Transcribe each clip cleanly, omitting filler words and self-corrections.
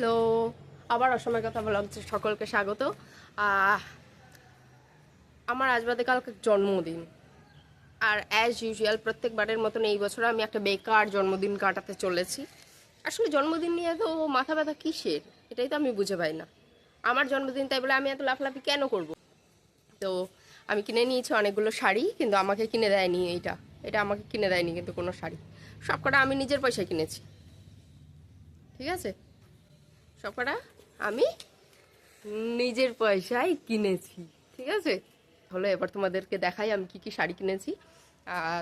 Hello, আবার অসময় কথা ব্লগ সকলকে স্বাগত। আমার আজ বাদে কালকে জন্মদিন, আর অ্যাজ ইউজুয়াল প্রত্যেকবারের মতন এই বছর আমি একটা বেকার জন্মদিন কাটাতে চলেছি। আসলে জন্মদিন নিয়ে তো মাথা ব্যথা কিসের, এটাই তো আমি বুঝে পাই না। আমার জন্মদিন, তাই বলে আমি এত লাফলাফি কেন করব? তো আমি কিনে নিয়েছি অনেকগুলো শাড়ি, কিন্তু আমাকে কিনে দেয়নি এটা আমাকে কিনে দেয়নি কিন্তু কোনো শাড়ি। সবকটা আমি নিজের পয়সায় কিনেছি, ঠিক আছে? সবকটা আমি নিজের পয়সায় কিনেছি, ঠিক আছে? হলো এবার তোমাদেরকে দেখাই আমি কি কি শাড়ি কিনেছি।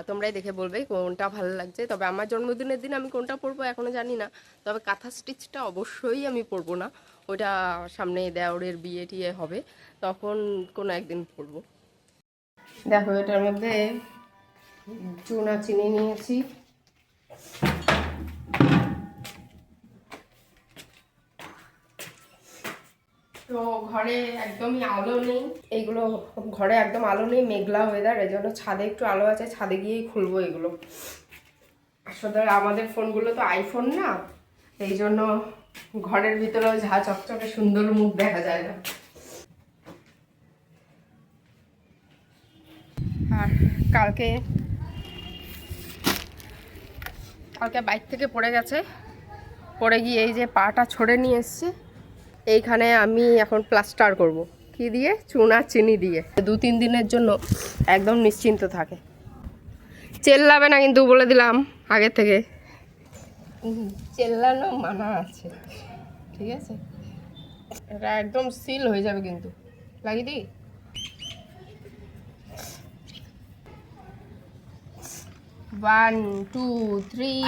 তোমরাই দেখে বলবে কোনটা ভালো লাগছে। তবে আমার জন্মদিনের দিন আমি কোনটা পরবো এখনও জানি না। তবে কাঁথা স্টিচটা অবশ্যই আমি পরবো না, ওইটা সামনে দেওরের বিয়ে টিয়ে হবে, তখন কোনো একদিন পরবো। দেখো, এটার মধ্যে চুনা চিনি নিয়েছি, তো ঘরে একদমই আলো নেই। এইগুলো ঘরে একদম আলো নেই, মেঘলা ওয়েদার, এই জন্য ছাদে একটু আলো আছে, ছাদে গিয়েই খুলবো এগুলো। আসলে আমাদের ফোনগুলো তো আইফোন না, এই জন্য ঘরের ভিতরেও ঝা চকচকে সুন্দর মুখ দেখা যায় না। আর কালকে বাইক থেকে পড়ে গেছে, পড়ে গিয়ে এই যে পাটা ছড়ে নিয়ে এসছে, এইখানে আমি এখন প্লাস্টার করব। কি দিয়ে? চুনা চিনি দিয়ে। 2-3 দিনের জন্য একদম নিশ্চিন্ত থাকে। চেল্লাবে না কিন্তু, বলে দিলাম আগে থেকে, চেল্লানো মানা আছে, ঠিক আছে? এটা একদম সিল হয়ে যাবে কিন্তু। লাগিয়ে দিই। 1 2 3,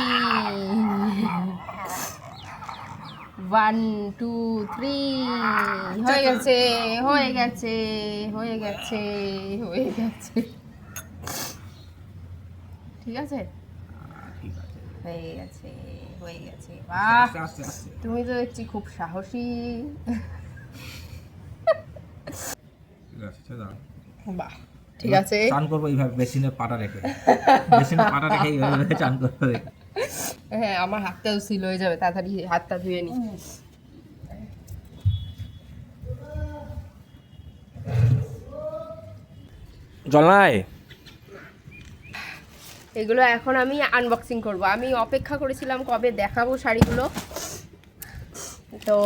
1 2 3, হয়ে গেছে হয়ে গেছে হয়ে গেছে হয়ে গেছে, ঠিক আছে? হয়ে গেছে হয়ে গেছে। বাহ, তুমি তো দেখছি খুব সাহসী। বাহ, ঠিক আছে। চান করবো এইভাবে, বেসিনে পাটা রেখে এইভাবে চান করবো। হ্যাঁ, আমার হাতটাও সিল হয়ে যাবে, তাড়াতাড়ি হাতটা ধুয়ে নি। জল নাই। এগুলো এখন আমি আনবক্সিং করব। আমি অপেক্ষা করেছিলাম কবে দেখাবো শাড়িগুলো, তো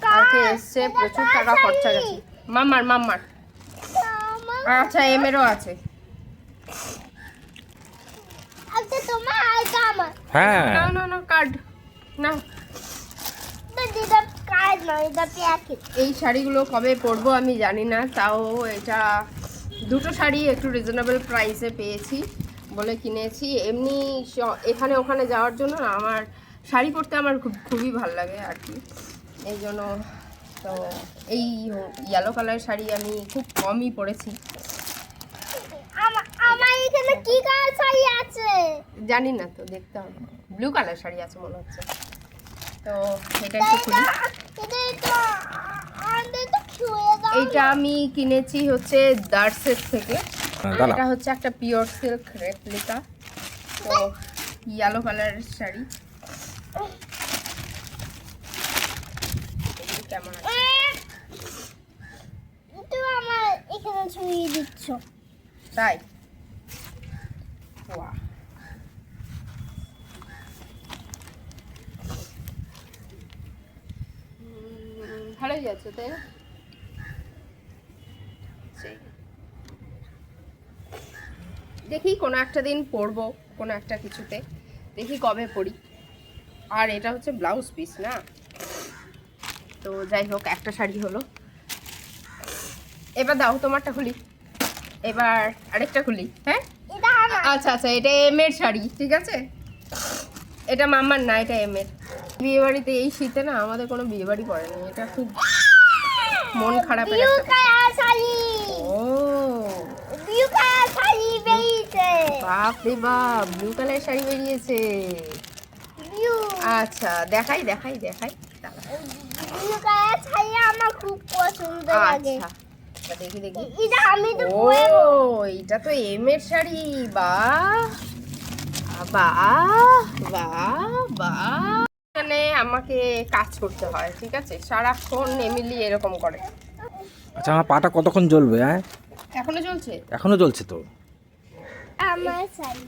কালকে এসছে, প্রচুর টাকা খরচা গেছে। মাম্মার আচ্ছা, এমেরও আছে। হ্যাঁ, না কার্ড না। এই শাড়িগুলো কবে পরবো আমি জানি না, তাও এটা দুটো শাড়ি একটু রিজনেবল প্রাইসে পেয়েছি বলে কিনেছি। এমনি এখানে ওখানে যাওয়ার জন্য না, আমার শাড়ি পরতে আমার খুবই ভালো লাগে আর কি, এই জন্য। তো এই ইয়েলো কালার শাড়ি আমি খুব কমই পরেছি। আমার এখানে কি কালার শাড়ি আছে জানি না, তো দেখতে হবে। ব্লু কালার শাড়ি আছে মনে হচ্ছে, তো এটা একটু খুলি। এইটা আমি কিনেছি হচ্ছে দার্সের থেকে। এটা হচ্ছে একটা পিওর সিল্ক রেপ্লিকা, তো ইয়েলো কালারের শাড়ি। কেমন আছে? তুমি আমার এখানে ছুঁয়ে দিচ্ছ, তাই? বাহ, ভালোই যাচ্ছে, তাই না? দেখি কোনো একটা দিন পরবো, কোনো একটা কিছুতে, দেখি কবে পরি। আর এটা হচ্ছে ব্লাউজ পিস না, তো যাই হোক, একটা শাড়ি হলো। এবার দাও, তোমারটা খুলি, এবার আরেকটা খুলি। হ্যাঁ, আচ্ছা আচ্ছা, এটা এমের শাড়ি, ঠিক আছে? এটা মাম্মার না, এটা এমের। বিয়ে বাড়িতে এই শীতে না আমাদের কোনো বিয়ে বাড়ি পড়ে না, এটা খুব মন খারাপের একটা। ও, বাপ রে বাপ, ব্লু কালার শাড়ি বেরিয়েছে। আচ্ছা, দেখাই আমার খুব পছন্দ লাগে। আচ্ছা, দেখি এটা আমি তো ও, এটা তো এমের শাড়ি। বাহ বাহ বাহ বাহ, এখানে আমাকে কাজ করতে হয়, ঠিক আছে? সারাক্ষণ এমিলি এরকম করে। আচ্ছা আমার পাটা কতক্ষণ জ্বলবে? হ্যাঁ এখনো চলছে? এখনো জ্বলছে তো। আমার শাড়ি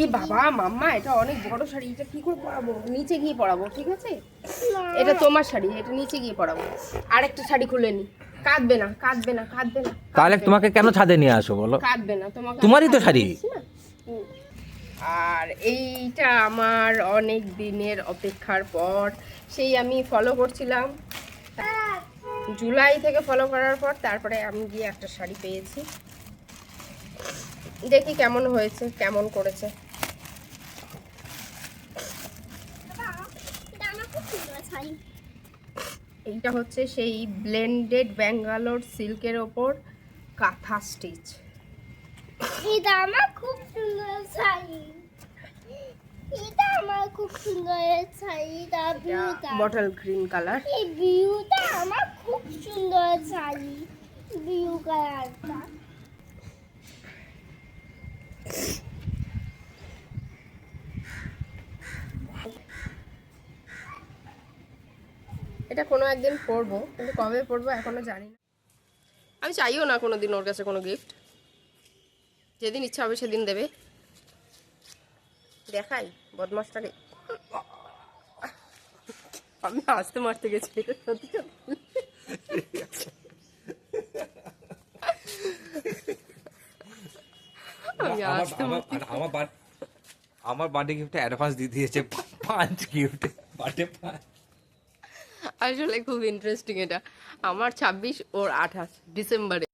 ই বাবা মাম্মা, এটা অনেক বড় শাড়ি, এটা কি করে পরাবো? নিচে গিয়ে পরাবো, ঠিক আছে? এটা তোমার শাড়ি, এটা নিচে গিয়ে পরাবো। আরেকটা শাড়ি খুলে নি। কাঁদবে না, কাঁদবে না, কাঁদবে না, তাহলে তোমাকে কেন ছাদে নিয়ে আসো বলো? কাঁদবে না, তোমাকে তোমারই তো আমি শাড়ি। দিচ্ছি না। আর এইটা আমার অনেক দিনের অপেক্ষার পর, সেই আমি ফলো করছিলাম জুলাই থেকে, ফলো করার পর তারপরে আমি গিয়ে একটা শাড়ি পেয়েছি। দেখি কেমন হয়েছে, কেমন করেছে। এটা আমার খুব সুন্দর শাড়ি। এইটা হচ্ছে সেই ব্লেন্ডেড ব্যাঙ্গালোর সিল্কের ওপর কাঁথা স্টিচ। এটা আমার খুব সুন্দর শাড়ি। এটা আমার খুব সুন্দর শাড়ি। এটা ভিউটা, বটল গ্রিন কালার। এই ভিউটা আমার খুব সুন্দর শাড়ি। ভিউ কালারটা এটা কোনো একদিন পরবো, কিন্তু কবে পরবো এখনো জানি না। আমি চাইও না কোনোদিন ওর কাছে কোনো গিফট, যেদিন ইচ্ছা হবে সেদিন দেবে। দেখাই বদমাসটাকে। আমি হাসতে মারতে গেছি, এটা সত্যি সত্যি। আমি হাসতে মারতে আমার বার্থডে গিফটে অ্যাডভান্স দিয়ে দিয়েছে 5 গিফট বার্থডে 5। আসলে খুব ইন্টারেস্টিং এটা। আমার 26, ওর 28 ডিসেম্বরে।